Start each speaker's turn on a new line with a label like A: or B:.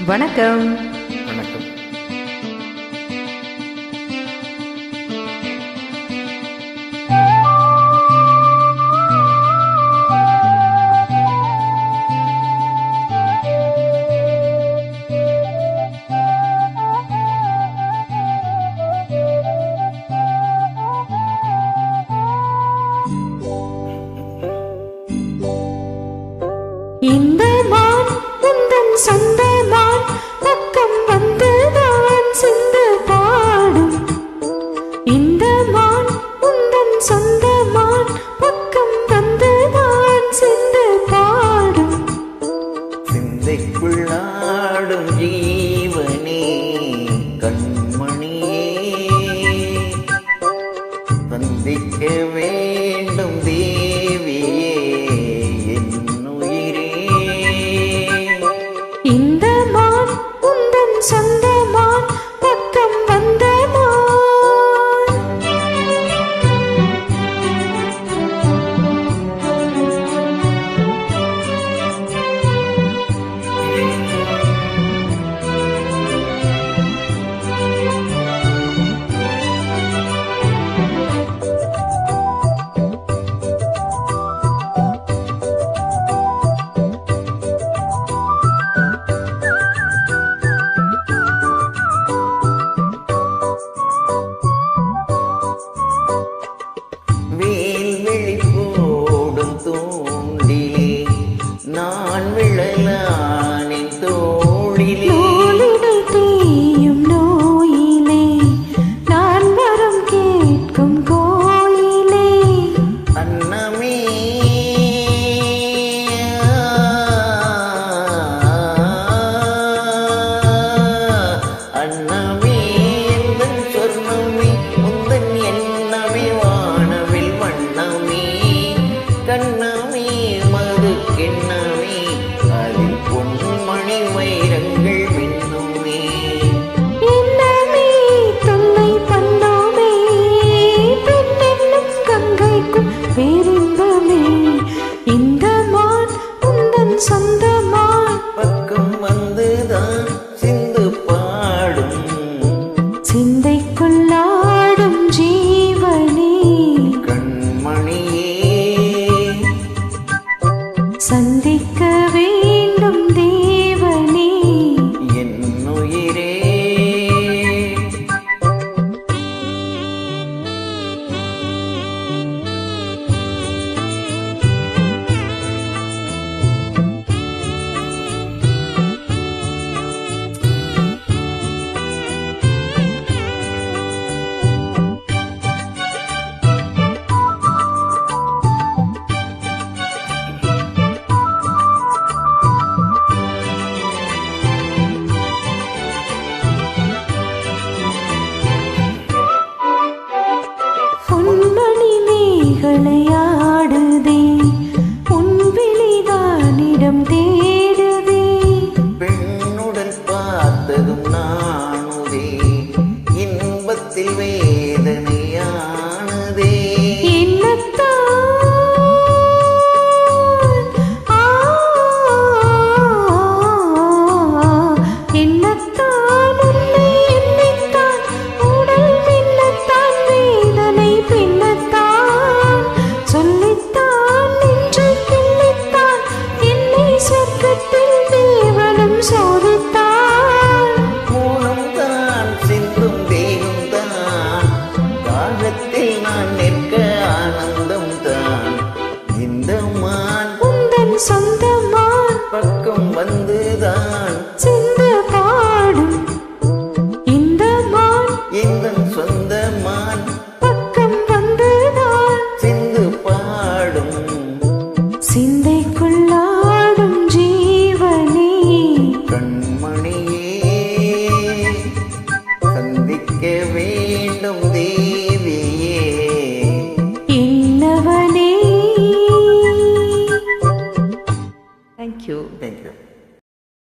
A: வணக்கம்.
B: வணக்கம்.
C: இந்த மான் உந்தன் சொந்த மான் பக்கம் வந்துதான் சிந்து பாடும். இந்த மான் உந்தன் சொந்த மான் பக்கம் வந்துதான் சிந்து பாடும்.
B: சிந்தைக்குள்ளாடும் ஜீவனே கண்மணியே, சந்திக்க வேண்டும் தேவியே என்னுயிரே.
C: இந்த மான் உந்தன் சொந்த மான் பக்கம் வந்த மான்.
B: வேல்விழி போடும் தூண்டிலே நான் விழலானின் தோளிலே.
C: நூலிடை தேயும் நோயிலே நான் வரம் கேட்கும் கோயிலே.
B: அன்னமே அன்னமே எந்தன் சொர்ணமே முந்தன் எண்ணமே வானவில் வண்ணமே கண்ணமே மது கிண்ணமே அதில் பொன்மணி வைரங்கள் மின்னுமே.
C: என்னமே தொல்லை பண்ணோமே பெண்ணென்னும் கங்கைக்கும் பேரின்பமே. இந்த மான் உந்தன் சொந்த மான்